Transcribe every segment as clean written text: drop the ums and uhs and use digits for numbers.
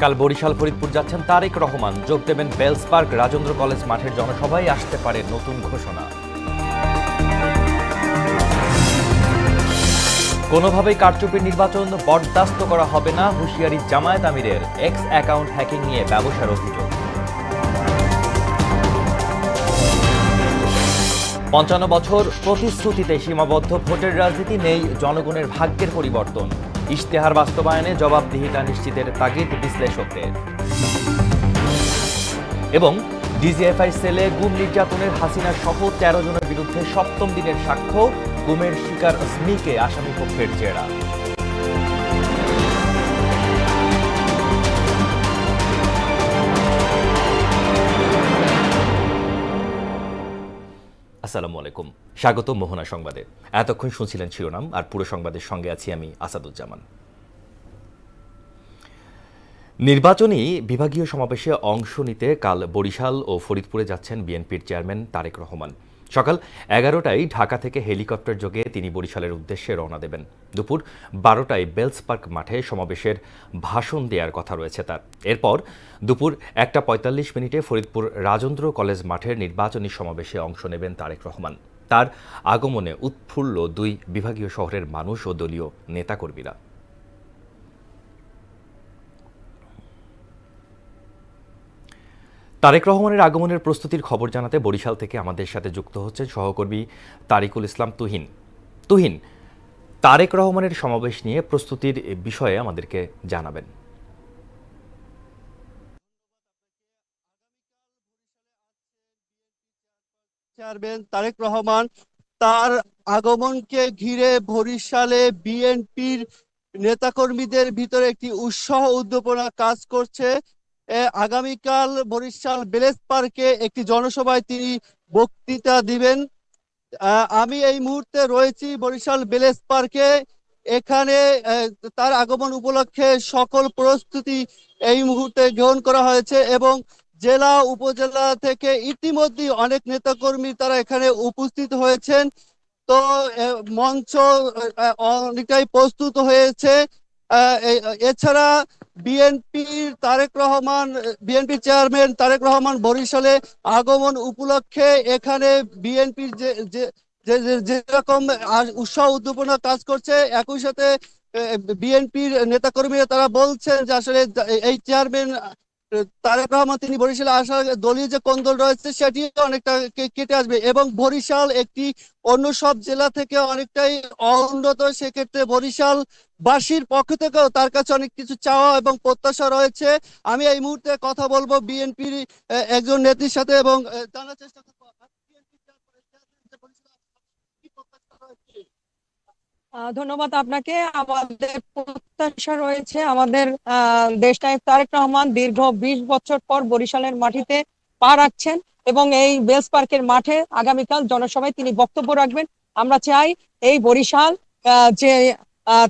কাল বরিশাল ফরিদপুর যাচ্ছেন তারেক রহমান, যোগ দেবেন বেলস পার্ক রাজেন্দ্র কলেজ মাঠের জনসভায়। আসতে পারে নতুন ঘোষণা। কোনোভাবেই কারচুপির নির্বাচন বরদাস্ত করা হবে না, হুঁশিয়ারি জামায়াত আমিরের। এক্স অ্যাকাউন্ট হ্যাকিং নিয়ে ব্যবসার অভিযোগ। ৫৫ বছর প্রতিশ্রুতিতে সীমাবদ্ধ, ভোটের রাজনীতি নেই জনগণের ভাগ্যের পরিবর্তন। ইশতেহার বাস্তবায়নে জবাবদিহিতা নিশ্চিতের তাগিদ বিশ্লেষকদের। এবং ডিজিএফআই সেলে গুম নির্যাতনের হাসিনা সহ ১৩ জনের বিরুদ্ধে সপ্তম দিনের সাক্ষ্য, গুমের শিকার স্মিকে আসামি পক্ষের জেরা। আসসালামু আলাইকুম, স্বাগত মোহনা সংবাদে। এতক্ষণ শুনছিলেন শিরোনাম, আর পুরো সংবাদের সঙ্গে আছি আমি আসাদুজ্জামান। নির্বাচনী বিভাগীয় সমাবেশে অংশ নিতে কাল বরিশাল ও ফরিদপুরে যাচ্ছেন বিএনপির চেয়ারম্যান তারেক রহমান। সকাল ১১টায় ঢাকা থেকে হেলিকপ্টার যোগে তিনি বরিশালের উদ্দেশ্যে রওনা দেবেন। দুপুর ১২টায় বেলস পার্ক মাঠে সমাবেশের ভাষণ দেওয়ার কথা রয়েছে তার। এরপর দুপুর ১টা ৪৫ ফরিদপুর রাজেন্দ্র কলেজ মাঠের নির্বাচনী সমাবেশে অংশ নেবেন তারেক রহমান। তার আগমনে উৎফুল্ল দুই বিভাগীয় শহরের মানুষ ও দলীয় নেতাকর্মীরা। তারেক রহমানের আগমনের প্রস্তুতির খবর জানাতে বরিশাল থেকে আমাদের সাথে যুক্ত হচ্ছেন সহকর্মী তারিকুল ইসলাম তুহিন। তুহিন, তারেক রহমানের সমাবেশ নিয়ে প্রস্তুতির বিষয়ে আমাদেরকে জানাবেন। চেয়ারম্যান তারেক রহমান, তার আগমনকে ঘিরে বরিশালে বিএনপির নেতাকর্মীদের ভিতরে একটি উৎসাহ উদ্দীপনা কাজ করছে। আগামীকাল বরিশাল বেলেস পার্কে একটি জনসভায় তিনি বক্তৃতা দিবেন। আমি এই মুহূর্তে রয়েছি বরিশাল বেলেস পার্কে। এখানে তার আগমন উপলক্ষে সকল প্রস্তুতি এই মুহূর্তে গ্রহণ করা হয়েছে এবং জেলা উপজেলা থেকে ইতিমধ্যে অনেক নেতাকর্মী তারা এখানে উপস্থিত হয়েছেন। তো মঞ্চ অনেকটাই প্রস্তুত হয়েছে। এছাড়া বিএনপির চেয়ারম্যান তারেক রহমান বরিশালে আগমন উপলক্ষে এখানে বিএনপির যেরকম উৎসাহ উদ্দীপনা কাজ করছে, একই সাথে বিএনপির নেতাকর্মীরা তারা বলছেন যে আসলে এই চেয়ারম্যান তারেক রহমান তিনি বরিশালে আসার দলীয় যে কোন্দল রয়েছে সেটি অনেকটা কেটে আসবে এবং বরিশাল একটি অন্য সব জেলা থেকে অনেকটাই অনুন্নত। সেক্ষেত্রে বরিশাল বাসীর পক্ষ থেকেও তার কাছে অনেক কিছু চাওয়া এবং প্রত্যাশা রয়েছে। আমি এই মুহূর্তে কথা বলবো বিএনপির একজন নেত্রীর সাথে এবং জানার চেষ্টা করবো ধন্যবাদ আপনাকে। আমাদের প্রত্যাশা রয়েছে, আমাদের দেশনায়ক তারেক রহমান দীর্ঘ ২০ বছর পর বরিশালের মাটিতে পা রাখছেন এবং এই বেলস পার্কের মাঠে আগামীকাল জনসভায় তিনি বক্তব্য রাখবেন। আমরা চাই এই বরিশাল যে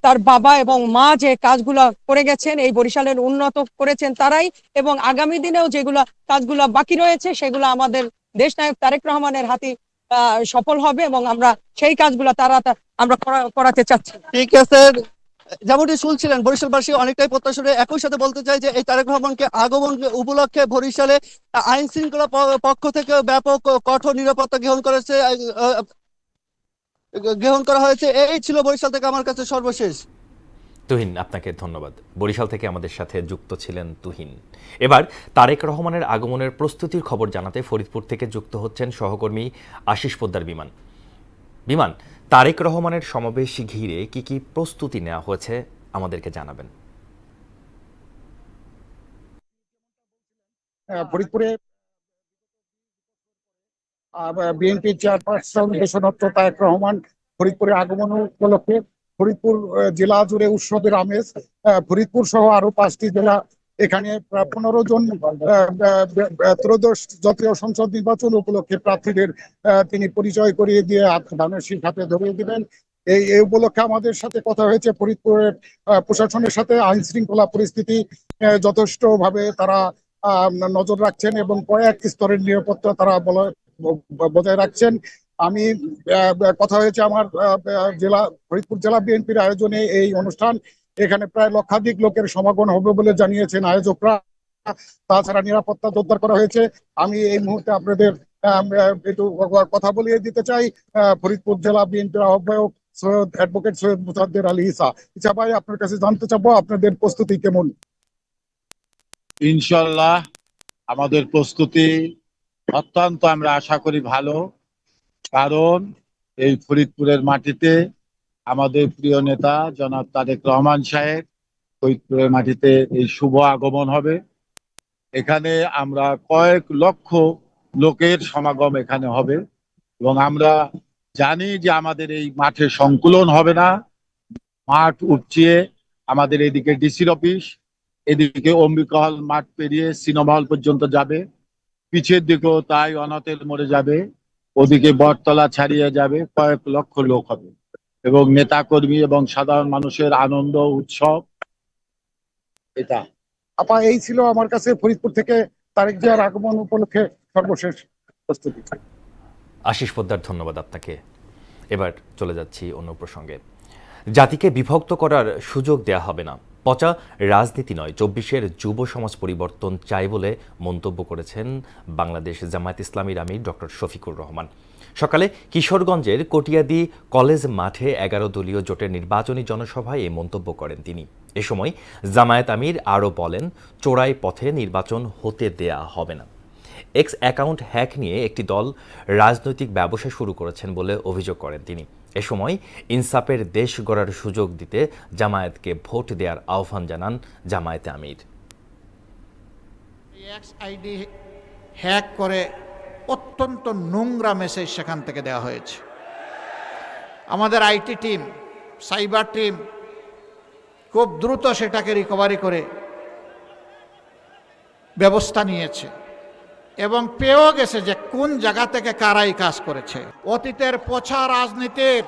তার বাবা এবং মা যে কাজগুলো করে গেছেন, এই বরিশালের উন্নত করেছেন তারাই, এবং আগামী দিনেও যেগুলো কাজগুলো বাকি রয়েছে সেগুলো আমাদের দেশনায়ক তারেক রহমানের হাতে সফল হবে এবং আমরা সেই কাজগুলো আমরা করাতে চাচ্ছি। ঠিক আছে, যেমনটি শুনছিলেন বরিশালবাসী অনেকটাই প্রত্যাশা। একই সাথে বলতে চাই যে এই তারেক রহমানকে আগমন উপলক্ষে বরিশালে আইন শৃঙ্খলা পক্ষ থেকে ব্যাপক কঠোর নিরাপত্তা গ্রহণ করা হয়েছে। এই ছিল বরিশাল থেকে আমার কাছে সর্বশেষ। তুহিন, আপনাকে ধন্যবাদ। বরিশাল থেকে আমাদের সাথে যুক্ত ছিলেন তুহিন। এবার তারেক রহমানের আগমনের প্রস্তুতির খবর জানাতে ফরিদপুর থেকে যুক্ত হচ্ছেন সহকর্মী আশিস পোদ্দার বিমান। বিমান, তারেক রহমানের সমাবেশ ঘিরে কি কি প্রস্তুতি নেওয়া হয়েছে আমাদেরকে জানাবেন। ফরিদপুরে বিএনপি চেয়ারপারসন দেশনেত্র তারেক রহমান ফরিদপুরে আগমন উপলক্ষে ফরিদপুর জেলা জুড়ে উৎসবের আমেজ। ফরিদপুর সহ আরো 5টি জেলা, এখানে 15 জন ত্রয়োদশ জাতীয় সংসদ নির্বাচন উপলক্ষে প্রার্থীদের তিনি পরিচয় করিয়ে দিয়ে ধানের শীষ হাতে ধরিয়ে দিবেন। এই উপলক্ষে আমাদের সাথে কথা হয়েছে ফরিদপুরের প্রশাসনের সাথে। আইন শৃঙ্খলা পরিস্থিতি যথেষ্টভাবে তারা নজর রাখছেন এবং কয়েক স্তরের নিরাপত্তা তারা বজায় রাখছেন। আমি কথা হয়েছে আমার জেলা ফরিদপুর জেলা বিএনপির আয়োজনে এই অনুষ্ঠান। এখানে প্রায় লক্ষাধিক লোকের সমাগম হবে বলে জানিয়েছেন আয়োজকরা। তাছাড়া নিরাপত্তা জোরদার করা হয়েছে। আমি এই মুহূর্তে আপনাদের একটু কথা বলিয়ে দিতে চাই ফরিদপুর জেলা বিএনপির আহ্বায়ক অ্যাডভোকেট সৈয়দ মুসাদ্দের আলী ঈসা। ঈসা ভাই, আপনার কাছে জানতে চাবো আপনাদের প্রস্তুতি কেমন? ইনশাল্লাহ আমাদের প্রস্তুতি অত্যন্ত, আমরা আশা করি ভালো। কারণ এই ফরিদপুরের মাটিতে আমাদের প্রিয় নেতা জনাব তারেক রহমান সাহেব ফরিদপুরের মাটিতে এই শুভ আগমন হবে। এখানে আমরা কয়েক লক্ষ লোকের সমাগম এখানে হবে এবং আমরা জানি যে আমাদের এই মাঠে সংকুলন হবে না। মাঠ উপচিয়ে আমাদের এদিকে ডিসির অফিস, এদিকে অম্বিকা হল মাঠ পেরিয়ে সিনেমা হল পর্যন্ত যাবে, পিছের দিকেও তাই অনাথের মোড়ে যাবে, ওদিকে বটতলা ছাড়িয়ে যাবে। কয়েক লক্ষ লোক হবে এবং নেতাকর্মী এবং সাধারণ মানুষের আনন্দ উৎসব এটা। আপা, এই ছিল আমার কাছে ফরিদপুর থেকে তারেক জিয়ার আগমন উপলক্ষে সর্বশেষ প্রস্তুতি। আশিস পোদ্দার, ধন্যবাদ আপনাকে। এবার চলে যাচ্ছি অন্য প্রসঙ্গে। জাতিকে বিভক্ত করার সুযোগ দেয়া হবে না, পচা রাজনীতি নয়, 24-এর যুব সমাজ পরিবর্তন চাই বলে মন্তব্য করেছেন বাংলাদেশ জামায়াত ইসলামীর আমির ডক্টর শফিকুর রহমান। সকালে কিশোরগঞ্জের কটিয়াদি কলেজ মাঠে 11 দলীয় জোটের নির্বাচনী জনসভায় এই মন্তব্য করেন তিনি। এ সময় জামায়াত আমির আরও বলেন, চোরাই পথে নির্বাচন হতে দেয়া হবে না। এক্স অ্যাকাউন্ট হ্যাক নিয়ে একটি দল রাজনৈতিক ব্যবসা শুরু করেছেন বলে অভিযোগ করেন তিনি। এ সময় ইনসাফের দেশ গড়ার সুযোগ দিতে জামায়াতকে ভোট দেওয়ার আহ্বান জানান জামায়াতে আমির। এক্স আইডি হ্যাক করে অত্যন্ত নোংরা মেসেজ সেখান থেকে দেওয়া হয়েছে। আমাদের আইটি টিম, সাইবার টিম খুব দ্রুত সেটাকে রিকভারি করে ব্যবস্থা নিয়েছে এবং পেয়েও গেছে যে কোন জায়গা থেকে কারাই কাজ করেছে। অতীতের পচা রাজনীতির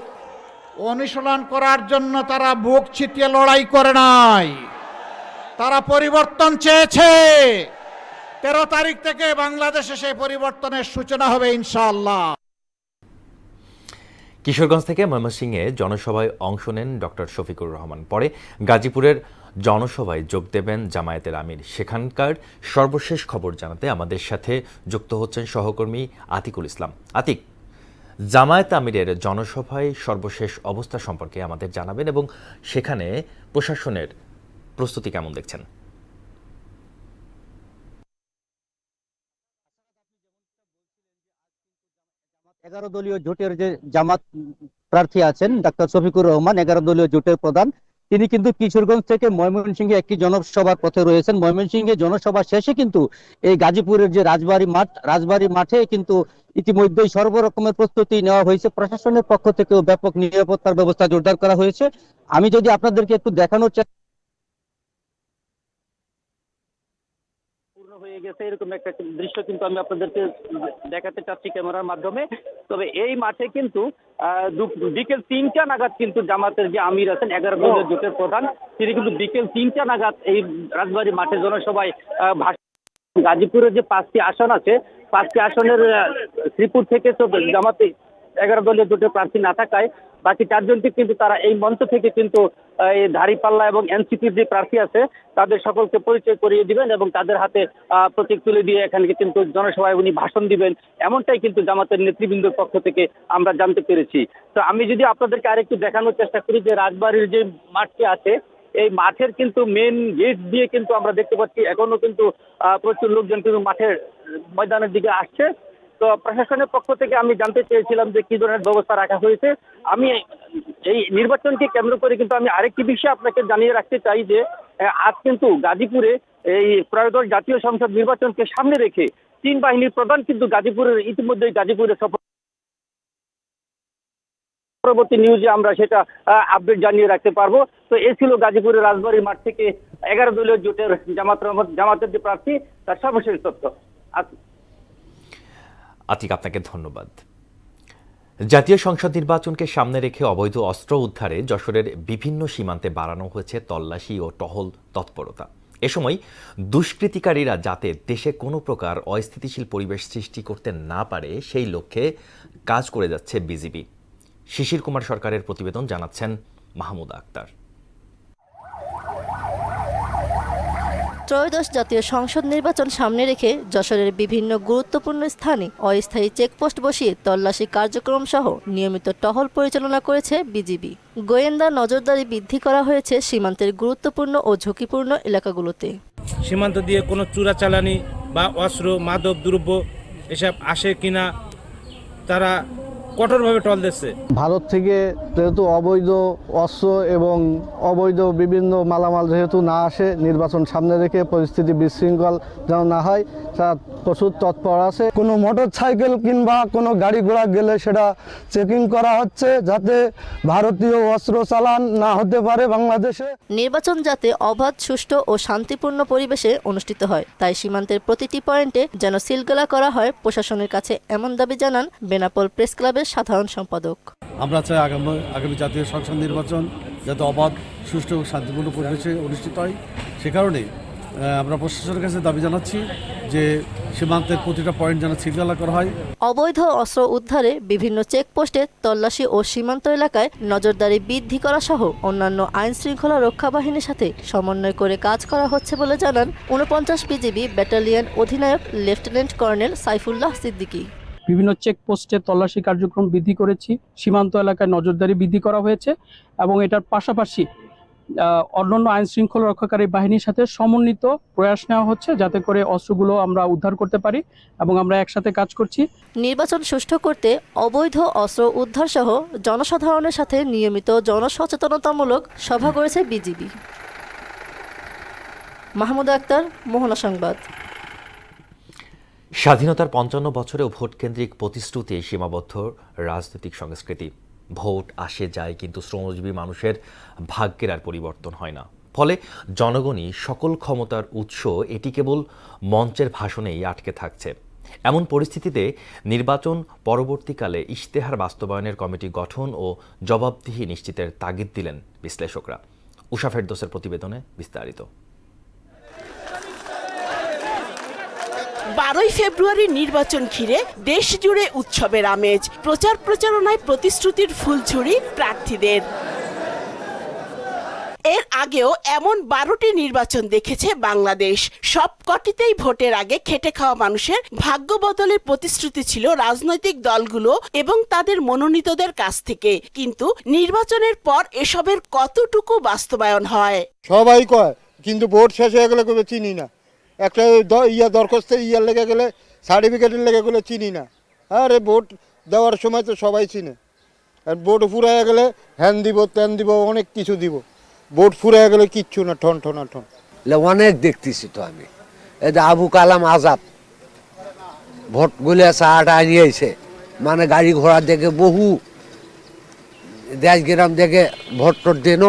অনুশীলন করার জন্য তারা বুক ছিটিয়ে লড়াই করে নাই, তারা পরিবর্তন চেয়েছে। 13 তারিখ থেকে বাংলাদেশে সেই পরিবর্তনের সূচনা হবে ইনশাআল্লাহ। কিশোরগঞ্জ থেকে ময়মনসিংহে জনসভায় অংশ নেন ডক্টর শফিকুর রহমান। পরে গাজীপুরের জনসভায় যোগ দেবেন জামায়াতের আমির। সেখানকার সর্বশেষ খবর জানাতে আমাদের সাথে যুক্ত হচ্ছেন সহকর্মী আতিকুল ইসলাম। আতিক, জামায়াত আমিরের জনসভায় সর্বশেষ অবস্থা সম্পর্কে আমাদের জানাবেন এবং সেখানে প্রশাসনের প্রস্তুতি কেমন দেখছেন? 11 দলীয় জোটের যে জামাত প্রার্থী আছেন ডাক্তার শফিকুর রহমান, 11 দলীয় জোটের প্রধান, তিনি কিন্তু কিশোরগঞ্জ থেকে ময়মনসিংহে একটি জনসভার পথে রয়েছেন। ময়মনসিংহে জনসভা শেষে কিন্তু এই গাজীপুরের যে রাজবাড়ী মাঠে কিন্তু ইতিমধ্যেই সর্বরকমের প্রস্তুতি নেওয়া হয়েছে। প্রশাসনের পক্ষ থেকেও ব্যাপক নিরাপত্তার ব্যবস্থা জোরদার করা হয়েছে। আমি যদি আপনাদেরকে একটু দেখানোর চেষ্টা হয়ে গেছে এরকম একটা দৃশ্য কিন্তু আমি আপনাদেরকে দেখাতে চাচ্ছি ক্যামেরার মাধ্যমে। তবে এই মাঠে কিন্তু বিকেল 3টা নাগাদ কিন্তু জামাতের যে আমির আছেন 11 দলীয় জোটের প্রধান, তিনি কিন্তু বিকেল 3টা নাগাদ এই রাজবাড়ী মাঠে জনসভায় গাজীপুরের যে 5টি আসন আছে, 5টি আসনের শ্রীপুর থেকে তো জামাতে 11 দলীয় জোটের প্রার্থী না থাকায় বাকি 4 জনকে কিন্তু তারা এই মঞ্চ থেকে কিন্তু এই দাঁড়িপাল্লা এবং এনসিপির যে প্রার্থী আছে তাদের সকলকে পরিচয় করিয়ে দিবেন এবং তাদের হাতে প্রতীক তুলে দিয়ে এখানে কিন্তু জনসভায় উনি ভাষণ দিবেন, এমনটাই কিন্তু জামাতের নেতৃবৃন্দের পক্ষ থেকে আমরা জানতে পেরেছি। তো আমি যদি আপনাদেরকে আরেকটু দেখানোর চেষ্টা করি যে রাজবাড়ির যে মাঠটি আছে, এই মাঠের কিন্তু মেন গেট দিয়ে কিন্তু আমরা দেখতে পাচ্ছি এখনো কিন্তু প্রচুর লোকজন কিন্তু মাঠের ময়দানের দিকে আসছে। তো প্রশাসনের পক্ষ থেকে আমি জানতে চেয়েছিলাম যে কি ধরনের ব্যবস্থা রাখা হয়েছে। আমি এই নির্বাচনকে কেন্দ্র করে কিন্তু আমি আরেকটি বিষয় আপনাকে জানিয়ে রাখতে চাই যে আজ কিন্তু গাজীপুরে এই ত্রয়োদশ জাতীয় সংসদ নির্বাচনকে সামনে রেখে 3 বাহিনীর প্রধান কিন্তু ইতিমধ্যেই গাজীপুরে পরবর্তী নিউজে আমরা সেটা আপডেট জানিয়ে রাখতে পারবো। তো এই ছিল গাজীপুরের রাজবাড়ী মাঠ থেকে 11 দলীয় জোটের জামাতের যে প্রার্থী তার সর্বশেষ তথ্য। আতিক, আপনাকে ধন্যবাদ। জাতীয় সংসদ নির্বাচনকে সামনে রেখে অবৈধ অস্ত্র উদ্ধারে যশোরের বিভিন্ন সীমান্তে বাড়ানো হয়েছে তল্লাশি ও টহল তৎপরতা। এ সময় দুষ্কৃতিকারীরা যাতে দেশে কোনো প্রকার অস্থিতিশীল পরিবেশ সৃষ্টি করতে না পারে সেই লক্ষ্যে কাজ করে যাচ্ছে বিজিবি। শিশির কুমার সরকারের প্রতিবেদন জানাচ্ছেন মাহমুদা আক্তার। ত্রয়োদশ জাতীয় সংসদ নির্বাচন সামনে রেখে যশোরের বিভিন্ন গুরুত্বপূর্ণ স্থানে অস্থায়ী চেকপোস্ট বসিয়ে তল্লাশি কার্যক্রম সহ নিয়মিত টহল পরিচালনা করেছে বিজিবি। গোয়েন্দা নজরদারি বৃদ্ধি করা হয়েছে সীমান্তের গুরুত্বপূর্ণ ও ঝুঁকিপূর্ণ এলাকাগুলোতে। সীমান্ত দিয়ে কোনো চোরাচালানি বা অস্ত্র মাদক দ্রব্য এসব আসে কিনা তারা কঠোরভাবে টহল দিচ্ছে। ভারত থেকে যেহেতু অবৈধ অস্ত্র এবং অবৈধ বিভিন্ন মালামাল যেহেতু না আসে, নির্বাচন সামনে রেখে পরিস্থিতি বিশৃঙ্খল যেন না হয় তারা প্রচুর তৎপর আছে। কোনো মোটর সাইকেল কিংবা কোনো গাড়ি ঘোড়া গেলে সেটা চেকিং করা হচ্ছে যাতে ভারতীয় অস্ত্র চালান না হতে পারে বাংলাদেশে। নির্বাচন যাতে অবাধ, সুষ্ঠু ও শান্তিপূর্ণ পরিবেশে অনুষ্ঠিত হয় তাই সীমান্তের প্রতিটি পয়েন্টে যেন সিলগালা করা হয় প্রশাসনের কাছে, এমন দাবি জানান বেনাপোল প্রেস ক্লাবের সাধারণ সম্পাদক। আমরা চাই আগামী জাতীয় সংসদ নির্বাচন যাতে অবাধ, সুষ্ঠু ও শান্তিপূর্ণ পরিবেশে অনুষ্ঠিত হয়। সে কারণে আমরা প্রশাসনের কাছে দাবি জানাচ্ছি যে সীমান্তের প্রতিটা পয়েন্ট যেন সিলগালা করা হয়। অবৈধ অস্ত্র উদ্ধারে বিভিন্ন চেকপোস্টে তল্লাশি ও সীমান্ত এলাকায় নজরদারি বৃদ্ধি করা সহ অন্যান্য আইন শৃঙ্খলা রক্ষা বাহিনীর সাথে সমন্বয় করে কাজ করা হচ্ছে বলে জানান 49 বিজিবি ব্যাটালিয়ন অধিনায়ক লেফটেন্যান্ট কর্নেল সাইফুল্লাহ সিদ্দিকী। বিভিন্ন চেকপোস্টে তল্লাশি কার্যক্রম বৃদ্ধি করেছি, সীমান্ত এলাকায় নজরদারি বৃদ্ধি করা হয়েছে এবং এটার পাশাপাশি অন্যান্য আইন শৃঙ্খলা রক্ষাকারী বাহিনীর সাথে সমন্বিত প্রয়াস নেওয়া হচ্ছে যাতে করে অস্ত্রগুলো আমরা উদ্ধার করতে পারি এবং আমরা একসাথে কাজ করছি। নির্বাচন সুষ্ঠু করতে অবৈধ অস্ত্র উদ্ধার সহ জনসাধারণের সাথে নিয়মিত জনসচেতনতামূলক সভা করেছে বিজিবি। মাহমুদা আক্তার, মোহনা সংবাদ। স্বাধীনতার 55 বছরেও ভোটকেন্দ্রিক প্রতিশ্রুতি সীমাবদ্ধ রাজনৈতিক সংস্কৃতি। ভোট আসে যায় কিন্তু শ্রমজীবী মানুষের ভাগ্যের আর পরিবর্তন হয় না। ফলে জনগণই সকল ক্ষমতার উৎস, এটি কেবল মঞ্চের ভাষণেই আটকে থাকছে। এমন পরিস্থিতিতে নির্বাচন পরবর্তীকালে ইশতেহার বাস্তবায়নের কমিটি গঠন ও জবাবদিহি নিশ্চিতের তাগিদ দিলেন বিশ্লেষকরা। উষা ফেরদৌসের প্রতিবেদনে বিস্তারিত। 12 ফেব্রুয়ারি নির্বাচন ঘিরে দেশ জুড়ে উৎসবের আমেজ, প্রচার প্রচারণায় প্রতিশ্রুতির ফুলঝুরি প্রার্থীদের। এর আগেও এমন 12টি নির্বাচন দেখেছে বাংলাদেশ। সবকটিতেই ভোটের আগে খেটে খাওয়া মানুষের ভাগ্য বদলের প্রতিশ্রুতি ছিল রাজনৈতিক দলগুলো এবং তাদের মনোনীতদের কাছ থেকে, কিন্তু নির্বাচনের পর এসবের কতটুকু বাস্তবায়ন হয়? সবাই কয়, কিন্তু ভোট শেষ হয়ে গেলে কেউ চিনি না। একটা দরখাস্ত লেগে গেলে, সার্টিফিকেটের লেগে গেলে চিনি না। আরে ভোট দেওয়ার সময় তো সবাই চিনে। আর ভোট ফুরাইয়া গেলে হ্যান দিব, ত্যান দিব, অনেক কিছু দিব। ভোট ফুরাইয়া গেলে কিচ্ছু না, ঠন ঠন ঠন। অনেক দেখতেছি তো আমি, এই যে আবু কালাম আজাদ ভোট গুলে চাটা আনিয়েছে, মানে গাড়ি ঘোড়া দেখে বহু দেশ গ্রাম দেখে ভোট টোট দেন,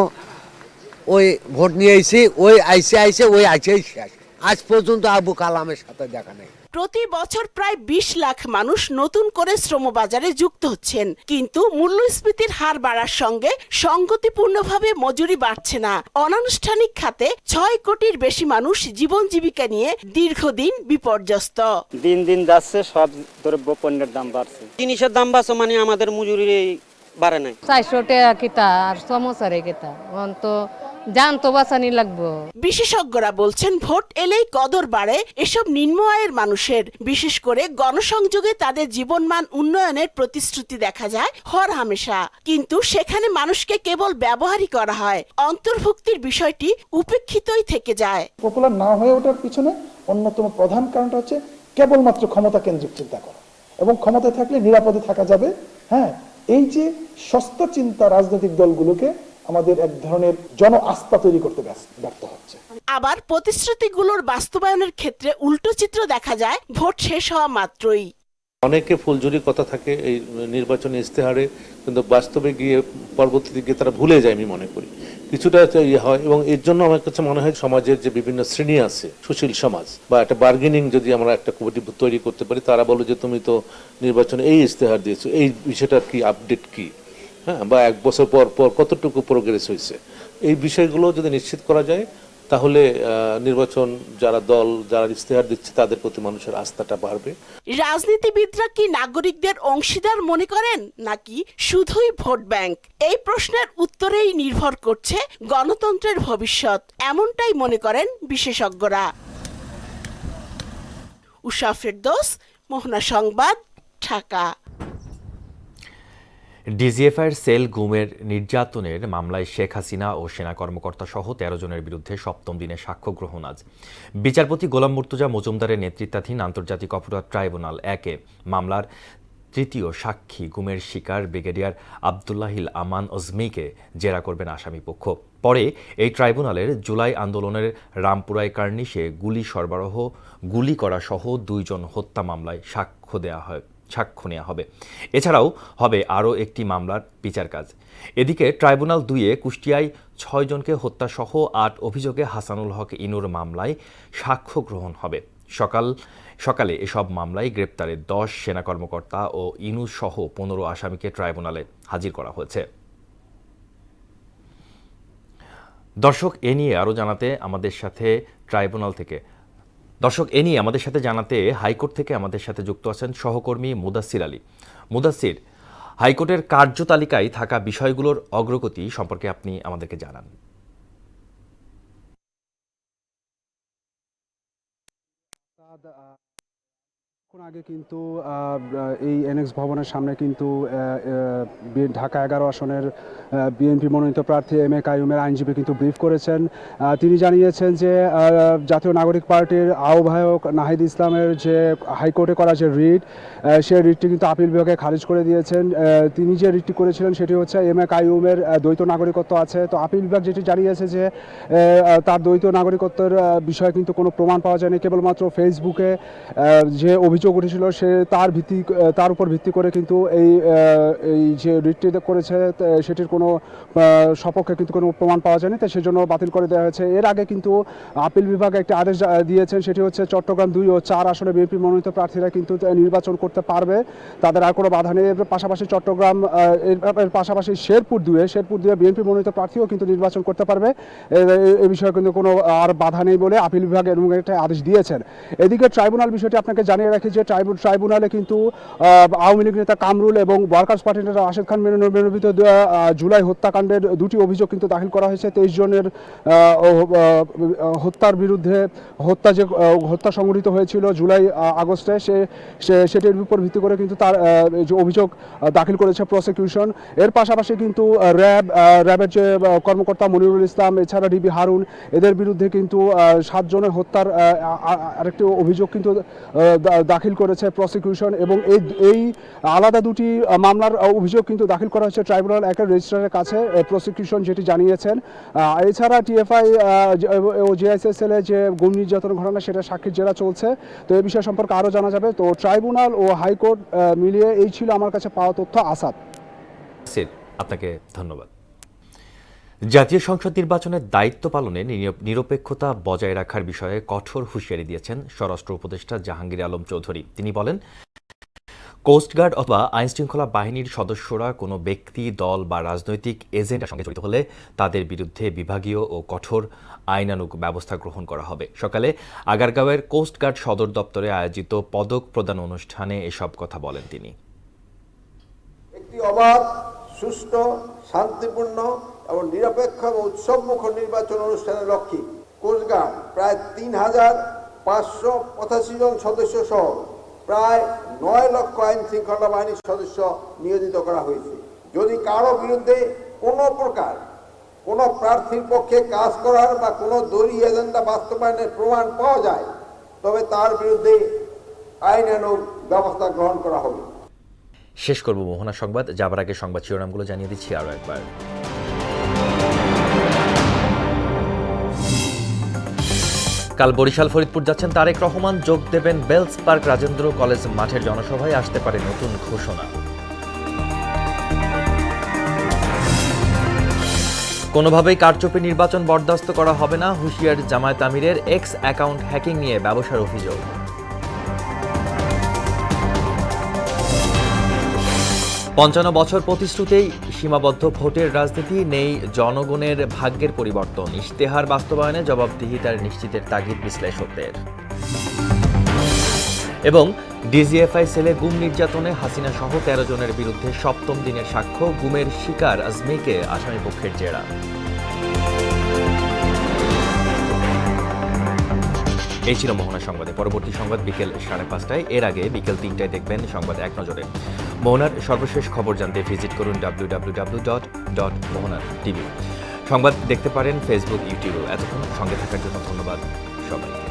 ওই ভোট নিয়ে এসে ওই আইসে ওই আইসেই শেষ। আজ পর্যন্ত আবু কালামের সাথে দেখা নেই। প্রতি বছর প্রায় 20 লাখ মানুষ নতুন করে শ্রমবাজারে যুক্ত হচ্ছেন, কিন্তু মূল্যস্ফীতির হার বাড়ার সঙ্গে সঙ্গতিপূর্ণভাবে মজুরি বাড়ছে না। অনানুষ্ঠানিক খাতে 6 কোটির বেশি মানুষ জীবন জীবিকা নিয়ে দীর্ঘদিন বিপর্যস্ত। দিন দিন যাচ্ছে, সব দ্রব্য পণ্যের দাম বাড়ছে। জিনিসের দাম বাড়ছে মানে আমাদের মজুরি বাড়ে নাই। 400 টাকা কিতা আর সমস্যারে কিতা তো জান তো বাঁচানি লাগবো। বিশেষজ্ঞরা বলছেন ভোট এলেই কদর বাড়ে এসব নিম্ন আয়ের মানুষের। বিশেষ করে গণসংযোগে তাদের জীবনমান উন্নয়নের প্রতিশ্রুতি দেখা যায় হর হামেশা, কিন্তু সেখানে মানুষকে কেবল ব্যবহারই করা হয়, অন্তর্ভুক্তির বিষয়টি উপেক্ষিতই থেকে যায়। পপুলার না হয়ে ওঠার পিছনে অন্যতম প্রধান কারণটা হচ্ছে কেবলমাত্র ক্ষমতা কেন্দ্রিক চিন্তা করা, এবং ক্ষমতায় থাকলে নিরাপদে থাকা যাবে। হ্যাঁ, এই যে সস্তা চিন্তা রাজনৈতিক দলগুলোকে আমাদের এক ধরনের জন আস্থা তৈরি করতে ব্যর্থ হচ্ছে। আবার প্রতিশ্রুতিগুলোর বাস্তবায়নের ক্ষেত্রে উল্টো চিত্র দেখা যায় ভোট শেষ হওয়া মাত্রই। অনেকে ফুলঝুরি কথা থাকে এই নির্বাচনী ইশতেহারে, কিন্তু বাস্তবে গিয়ে পরবর্তীতে গিয়ে তারা ভুলে যায়, আমি মনে করি কিছুটা ইয়ে হয়। এবং এর জন্য আমার কাছে মনে হয় সমাজের যে বিভিন্ন শ্রেণী আছে, সুশীল সমাজ বা একটা বার্গেনিং যদি আমরা একটা কমিটি তৈরি করতে পারি, তারা বলো যে তুমি তো নির্বাচনে এই ইশতেহার দিয়েছো, এই বিষয়টার কি আপডেট কি, হ্যাঁ, বা 1 বছর পর পর কতটুকু প্রোগ্রেস হয়েছে, এই বিষয়গুলো যদি নিশ্চিত করা যায় তাহলে নির্বাচন যারা দল যারা ইশতেহার দিচ্ছে তাদের প্রতি মানুষের আস্থাটা বাড়বে। রাজনীতিবিদরা কি নাগরিকদের অংশীদার মনে করেন নাকি শুধুই ভোট ব্যাংক? এই প্রশ্নের উত্তরেই নির্ভর করছে গণতন্ত্রের ভবিষ্যৎ, এমনটাই মনে করেন বিশেষজ্ঞরা। উষা ফেরদৌস, মোহনা সংবাদ, ঢাকা। ডিজিএফআইয়ের সেল গুমের নির্যাতনের মামলায় শেখ হাসিনা ও সেনা কর্মকর্তা সহ ১৩ জনের বিরুদ্ধে সপ্তম দিনে সাক্ষ্য গ্রহণ আজ। বিচারপতি গোলাম মুর্তুজা মজুমদারের নেতৃত্বাধীন আন্তর্জাতিক অপরাধ ট্রাইব্যুনাল ১-এ মামলার তৃতীয় সাক্ষী গুমের শিকার ব্রিগেডিয়ার আবদুল্লাহিল আমান ওজমিকে জেরা করবেন আসামি পক্ষ। পরে এই ট্রাইব্যুনালের জুলাই আন্দোলনের রামপুরাই কার্নিশে গুলি করা সহ ২ জন হত্যা মামলায় সাক্ষ্য নেওয়া হবে। এছাড়াও হবে আরও একটি মামলার বিচার কাজ। এদিকে ট্রাইব্যুনাল ২-এ কুষ্টিয়ায় ৬ জনকে হত্যাসহ ৮ অভিযোগে হাসানুল হক ইনুর মামলায় সাক্ষ্য গ্রহণ হবে। সকালে এসব মামলায় গ্রেপ্তারে ১০ সেনা কর্মকর্তা ও ইনু সহ ১৫ আসামিকে ট্রাইব্যুনালে হাজির করা হয়েছে। দর্শক, এ নিয়ে জানাতে আমাদের সাথে হাইকোর্ট থেকে আমাদের সাথে যুক্ত আছেন সহকর্মী মুদাসসির আলী। মুদাসসির, হাইকোর্টের কার্যতালিকায় থাকা বিষয়গুলোর অগ্রগতি সম্পর্কে আপনি আমাদেরকে জানান। কিছুক্ষণ আগে কিন্তু এই এনএক্স ভবনের সামনে কিন্তু ঢাকা ১১ আসনের বিএনপি মনোনীত প্রার্থী এম এ কাইয়ুমের আইনজীবী কিন্তু ব্রিফ করেছেন। তিনি জানিয়েছেন যে জাতীয় নাগরিক পার্টির আহ্বায়ক নাহিদ ইসলামের যে হাইকোর্টে করা যে রিট, সেই রিটটি কিন্তু আপিল বিভাগে খারিজ করে দিয়েছেন। তিনি যে রিটটি করেছিলেন সেটি হচ্ছে এম এ কাইয়ুমের দ্বৈত নাগরিকত্ব আছে। তো আপিল বিভাগ যেটি জানিয়েছে যে তার দ্বৈত নাগরিকত্বের বিষয়ে কিন্তু কোনো প্রমাণ পাওয়া যায়নি, কেবলমাত্র ফেসবুকে যে অভিযোগ উঠেছিল সে তার উপর ভিত্তি করে কিন্তু এই যে রিটটি করেছে সেটির কোনো সপক্ষে কিন্তু কোনো প্রমাণ পাওয়া যায়নি, তাই সেজন্য বাতিল করে দেওয়া হয়েছে। এর আগে কিন্তু আপিল বিভাগ একটি আদেশ দিয়েছেন, সেটি হচ্ছে চট্টগ্রাম ২ ও ৪ আসনে বিএনপি মনোনীত প্রার্থীরা কিন্তু নির্বাচন করতে পারবে, তাদের আর কোনো বাধা নেই। এর পাশাপাশি চট্টগ্রাম এর পাশাপাশি শেরপুর ২ বিএনপি মনোনীত প্রার্থীও কিন্তু নির্বাচন করতে পারবে, এ বিষয়ে কিন্তু কোনো আর বাধা নেই বলে আপিল বিভাগ এরকম একটা আদেশ দিয়েছেন। এদিকে ট্রাইব্যুনাল বিষয়টি আপনাকে জানিয়ে রাখি যে ট্রাইব্যুনালে কিন্তু আওয়ামী লীগ নেতা কামরুল এবং ওয়ার্কার্স পার্টির নেতা রাশেদ খান মেননের জুলাই হত্যাকাণ্ডের ২টি অভিযোগ কিন্তু দাখিল করা হয়েছে। ২৩ জনের হত্যার বিরুদ্ধে হত্যা সংঘটিত হয়েছিল জুলাই আগস্টে, সেটির উপর ভিত্তি করে কিন্তু তার যে অভিযোগ দাখিল করেছে প্রসিকিউশন। এর পাশাপাশি কিন্তু র্যাবের যে কর্মকর্তা মনিরুল ইসলাম, এছাড়া ডিবি হারুন, এদের বিরুদ্ধে কিন্তু ৭ জনের হত্যার আরেকটি অভিযোগ কিন্তু দাখিল করেছে প্রসিকিউশন। এবং এই আলাদা ২টি মামলার অভিযোগ কিন্তু দাখিল করা হয়েছে ট্রাইব্যুনাল ১-এর রেজিস্ট্রারের কাছে, প্রসিকিউশন যেটি জানিয়েছেন। এছাড়া টিএফআই ও জেআইএসএল যে গুম নির্যাতন ঘটনা সেটা সাক্ষীর জেরা চলছে। তো এই বিষয় সম্পর্কে আরও জানা যাবে। তো ট্রাইব্যুনাল ও হাইকোর্ট মিলিয়ে এই ছিল আমার কাছে পাওয়া তথ্য। আসাদ, আপনাকে ধন্যবাদ। জাতীয় সংসদ নির্বাচনের দায়িত্ব পালনে নিরপেক্ষতা বজায় রাখার বিষয়ে কঠোর হুঁশিয়ারি দিয়েছেন স্বরাষ্ট্র উপদেষ্টা জাহাঙ্গীর আলম চৌধুরী। তিনি বলেন, কোস্টগার্ড অথবা আইনশৃঙ্খলা বাহিনীর সদস্যরা কোনো ব্যক্তি, দল বা রাজনৈতিক এজেন্ডার সঙ্গে জড়িত হলে তাদের বিরুদ্ধে বিভাগীয় ও কঠোর আইনানুগ ব্যবস্থা গ্রহণ করা হবে। সকালে আগারগাঁওয়ের কোস্টগার্ড সদর দপ্তরে আয়োজিত পদক প্রদান অনুষ্ঠানে এসব কথা বলেন তিনি। একটি অবাধ, সুষ্ঠু, শান্তিপূর্ণ এবং নিরপেক্ষ এবং উৎসবমুখর নির্বাচন অনুষ্ঠানের লক্ষ্যে কোস্টগার্ড প্রায় ৩,৫৮৫ জন সদস্য সহ প্রায় ৯ লক্ষ আইন শৃঙ্খলা বাহিনীর সদস্য নিয়োজিত করা হয়েছে। যদি কারো বিরুদ্ধে কোনো প্রকার কোনো প্রার্থীর পক্ষে কাজ করার বা কোনো দলীয় এজেন্ডা বাস্তবায়নের প্রমাণ পাওয়া যায়, তবে তার বিরুদ্ধে আইনানুগ ব্যবস্থা গ্রহণ করা হবে। শেষ করব মোহনা সংবাদ, যাবার আগে সংবাদ শিরোনামগুলো জানিয়ে দিচ্ছি আরও একবার। কাল বরিশাল ফরিদপুর যাচ্ছেন তারেক রহমান, যোগ দেবেন বেলস পার্ক রাজেন্দ্র কলেজ মাঠের জনসভায়, আসতে পারে নতুন ঘোষণা। কোনোভাবেই কারচুপি নির্বাচন বরদাস্ত করা হবে না, হুঁশিয়ার জামায়াত আমিরের। এক্স অ্যাকাউন্ট হ্যাকিং নিয়ে ব্যবসার অভিযোগ। ৫৫ বছর প্রতিশ্রুতেই সীমাবদ্ধ ভোটের রাজনীতি, নেই জনগণের ভাগ্যের পরিবর্তন, ইশতেহার বাস্তবায়নে জবাবদিহিতার নিশ্চিতের তাগিদ বিশ্লেষকদের। এবং ডিজিএফআই সেলে গুম নির্যাতনে হাসিনা সহ ১৩ জনের বিরুদ্ধে ৭ম দিনের সাক্ষ্য, গুমের শিকার আজমিকে আসামিপক্ষের জেরা। এই ছিল মোহনা সংবাদে। পরবর্তী সংবাদ বিকেল ৫:৩০। এর আগে বিকেল ৩টায় দেখবেন সংবাদ এক নজরে। মোহনার সর্বশেষ খবর জানতে ভিজিট করুন www.mohana.tv। সংবাদ দেখতে পারেন ফেসবুক, ইউটিউবে। এতক্ষণ সঙ্গে থাকার জন্য ধন্যবাদ সবাইকে।